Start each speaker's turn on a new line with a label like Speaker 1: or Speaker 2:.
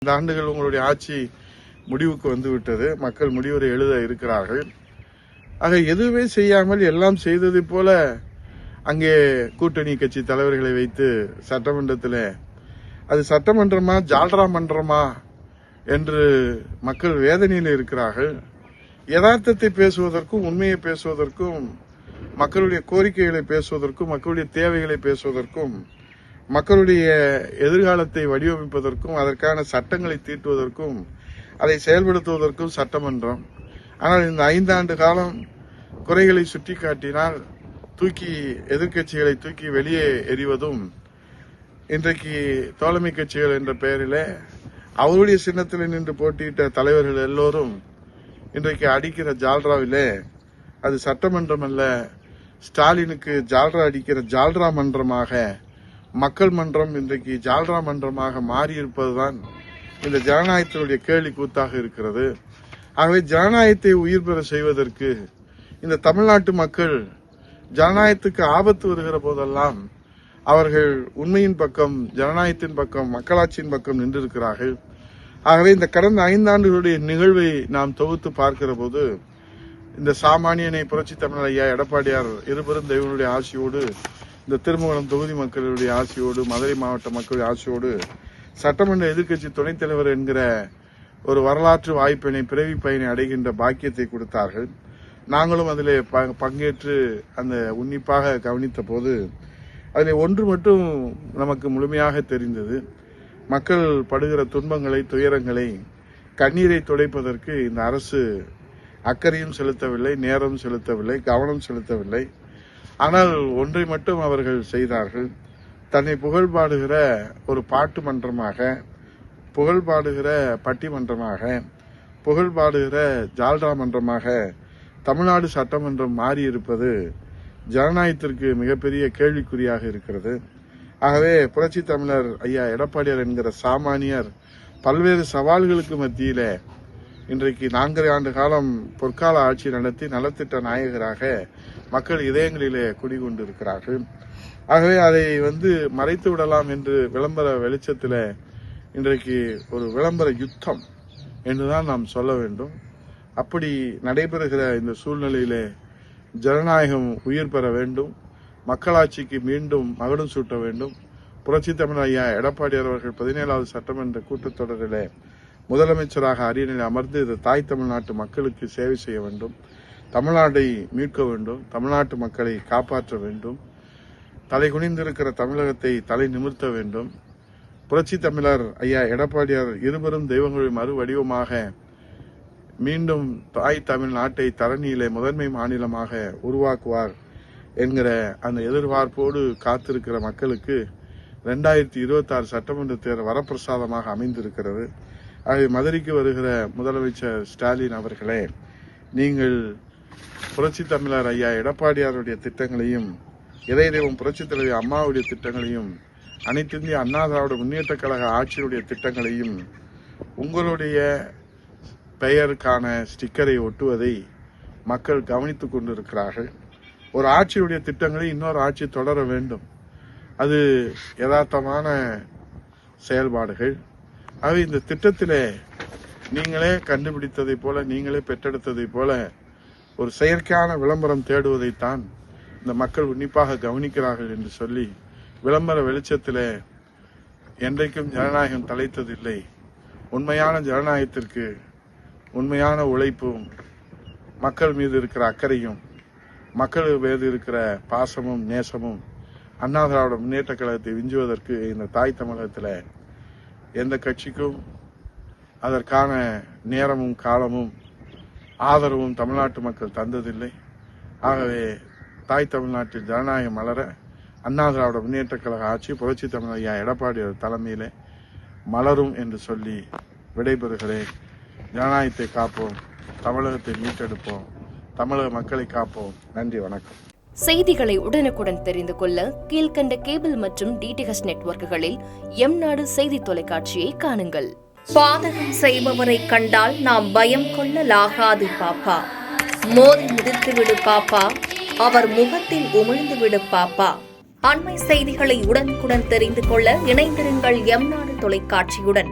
Speaker 1: இந்த ஆண்டுகள் உங்களுடைய ஆட்சி முடிவுக்கு வந்துவிட்டது. மக்கள் முடிவுரை எழுத இருக்கிறார்கள். ஆக எதுவுமே செய்யாமல் எல்லாம் செய்ததை போல அங்கே கூட்டணி கட்சி தலைவர்களை வைத்து சட்டமன்றத்தில் அது சட்டமன்றமா ஜால்ரா மன்றமா என்று மக்கள் வேதனையில் இருக்கிறார்கள். யதார்த்தத்தை பேசுவதற்கும் உண்மையை பேசுவதற்கும் மக்களுடைய கோரிக்கைகளை பேசுவதற்கும் மக்களுடைய தேவைகளை பேசுவதற்கும் மக்களுடைய எதிர்காலத்தை வடிவமைப்பதற்கும் அதற்கான சட்டங்களை தீட்டுவதற்கும் அதை செயல்படுத்துவதற்கும் சட்டமன்றம். ஆனால் இந்த 5 ஆண்டு காலம் குறைகளை சுட்டிக்காட்டினால் எதிர்க்கட்சிகளை தூக்கி வெளியே எறிவதும் இன்றைக்கு தோழமை கட்சிகள் என்ற பெயரில் அவருடைய சின்னத்தில் நின்று போட்டியிட்ட தலைவர்கள் எல்லோரும் இன்றைக்கு அடிக்கிற ஜால்ராவிலே அது சட்டமன்றம் அல்ல, ஸ்டாலினுக்கு ஜால்ரா அடிக்கிற ஜால்ரா மன்றமாக மக்கள் மன்றம் இன்றைக்கு ஜால்ரா மன்றமாக மாறியிருப்பதுதான் இந்த ஜனநாயகத்தினுடைய கேள்வி கூத்தாக இருக்கிறது. ஆகவே ஜனநாயகத்தை உயிர் பெற செய்வதற்கு இந்த தமிழ்நாட்டு மக்கள் ஜனநாயகத்துக்கு ஆபத்து வருகிற போதெல்லாம் அவர்கள் உண்மையின் பக்கம், ஜனநாயகத்தின் பக்கம், மக்களாட்சியின் பக்கம் நின்றிருக்கிறார்கள். ஆகவே இந்த கடந்த 5 ஆண்டுகளுடைய நிகழ்வை நாம் தொகுத்து பார்க்கிற போது இந்த சாமானியனை புரட்சி தமிழர் ஐயா எடப்பாடியார் இருபெரும் தெய்வங்களுடைய ஆசியோடு, இந்த திருமங்கலம் தொகுதி மக்களுடைய ஆசியோடு, மதுரை மாவட்ட மக்களுடைய ஆசியோடு சட்டமன்ற எதிர்க்கட்சி துணைத் தலைவர் என்கிற ஒரு வரலாற்று வாய்ப்பினை, பிறவி பயனை அடைகின்ற பாக்கியத்தை கொடுத்தார்கள். நாங்களும் அதில் பங்கேற்று அந்த உன்னிப்பாக கவனித்த போது அதில் ஒன்று மட்டும் நமக்கு முழுமையாக தெரிந்தது. மக்கள் படுகிற துன்பங்களை, துயரங்களை, கண்ணீரை துடைப்பதற்கு இந்த அரசு அக்கறையும் செலுத்தவில்லை, நேரம் செலுத்தவில்லை, கவனம் செலுத்தவில்லை. ஆனால் ஒன்றை மட்டும் அவர்கள் செய்தார்கள். தன்னை புகழ்பாடுகிற ஒரு பாட்டு மன்றமாக, புகழ்பாடுகிற பட்டிமன்றமாக, புகழ்பாடுகிற ஜால்ரா மன்றமாக தமிழ்நாடு சட்டமன்றம் மாறியிருப்பது ஜனநாயகத்திற்கு மிகப்பெரிய கேள்விக்குறியாக இருக்கிறது. ஆகவே புரட்சி தமிழர் ஐயா எடப்பாடியார் என்கிற சாமானியர் பல்வேறு சவால்களுக்கு மத்தியில இன்றைக்கு 4 ஆண்டு காலம் பொற்கால ஆட்சி நடத்தி நலத்திட்ட நாயகராக மக்கள் இதயங்களிலே குடிகொண்டிருக்கிறார்கள். ஆகவே அதை மறைத்து விடலாம் என்று விளம்பர வெளிச்சத்தில் இன்றைக்கு ஒரு விளம்பர யுத்தம் என்றுதான் நாம் சொல்ல வேண்டும். அப்படி நடைபெறுகிற இந்த சூழ்நிலையிலே ஜனநாயகம் உயிர் பெற வேண்டும், மக்களாட்சிக்கு மீண்டும் மகுடம் சூட்ட வேண்டும். புரட்சி தமிழர் ஐயா எடப்பாடியார் அவர்கள் 17வது சட்டமன்ற கூட்டத்தொடரிலே முதலமைச்சராக அரியணையில் அமர்ந்து இந்த தாய் தமிழ்நாட்டு மக்களுக்கு சேவை செய்ய வேண்டும், தமிழ்நாட்டை மீட்க வேண்டும், தமிழ்நாட்டு மக்களை காப்பாற்ற வேண்டும், தலை குனிந்திருக்கிற தமிழகத்தை தலை நிமிர்த்த வேண்டும். புரட்சி தமிழர் ஐயா எடப்பாடியார் இருபெரும் தெய்வங்களின் மறு வடிவமாக மீண்டும் தாய் தமிழ்நாட்டை தரணியிலே முதன்மை மாநிலமாக உருவாக்குவார் என்கிற அந்த எதிர்பார்ப்போடு காத்திருக்கிற மக்களுக்கு 2026 சட்டமன்ற தேர்தல் வரப்பிரசாதமாக அமைந்திருக்கிறது. ஆகவே மதுரைக்கு வருகிற முதலமைச்சர் ஸ்டாலின் அவர்களே, நீங்கள் புரட்சி தமிழர் ஐயா எடப்பாடியாருடைய திட்டங்களையும், இதய தெய்வம் புரட்சி தலைவர் அம்மாவுடைய திட்டங்களையும், அனைத்து இந்திய அண்ணா திராவிட முன்னேற்ற கழக ஆட்சியுடைய திட்டங்களையும் உங்களுடைய பெயருக்கான ஸ்டிக்கரை ஒட்டுவதை மக்கள் கவனித்துக் கொண்டிருக்கிறார்கள். ஒரு ஆட்சியுடைய திட்டங்களை இன்னொரு ஆட்சி தொடர வேண்டும். அது யதார்த்தமான செயல்பாடுகள். ஆகவே இந்த திட்டத்திலே நீங்களே கண்டுபிடித்ததை போல, நீங்களே பெற்றெடுத்ததை போல ஒரு செயற்கையான விளம்பரம் தேடுவதைத்தான் இந்த மக்கள் உன்னிப்பாக கவனிக்கிறார்கள் என்று சொல்லி, விளம்பர வெளிச்சத்திலே என்றைக்கும் ஜனநாயகம் தலைத்ததில்லை. உண்மையான ஜனநாயகத்திற்கு உண்மையான உழைப்பும், மக்கள் மீது இருக்கிற அக்கறையும், மக்கள் மீது இருக்கிற பாசமும் நேசமும் அண்ணா திராவிட முன்னேற்ற கழகத்தை விஞ்சுவதற்கு இந்த தாய் தமிழகத்தில் எந்த கட்சிக்கும் அதற்கான நேரமும் காலமும் ஆதரவும் தமிழ்நாட்டு மக்கள் தந்ததில்லை. ஆகவே தாய் தமிழ்நாட்டில் ஜனநாயகம் மலர அண்ணா திராவிட முன்னேற்ற கழக ஆட்சி புரட்சி தமிழர் ஐயா எடப்பாடியார் தலைமையிலே மலரும் என்று சொல்லி விடைபெறுகிறேன். ஜனநாயகத்தை காப்போம், தமிழகத்தை மீட்டெடுப்போம், தமிழக மக்களை காப்போம். நன்றி, வணக்கம்.
Speaker 2: செய்திகளை உடனுக்குடன் தெரிந்து கொள்ள கீழ்கண்ட கேபிள் மற்றும் டிடிஎச் நெட்வொர்க்குகளில் எம்நாடு செய்தி தொலைக்காட்சியை காணுங்கள்.
Speaker 3: பாதகம் செய்பவரை கண்டால் நாம் பயம் கொள்ளலாகாது பாப்பா. மோதி மிதித்து விடு பாப்பா, அவர் முகத்தில் உமிழ்ந்து விடு பாப்பா. அண்மை செய்திகளை உடனுக்குடன் தெரிந்து கொள்ள இணைந்திருங்கள் எம்நாடு தொலைக்காட்சியுடன்.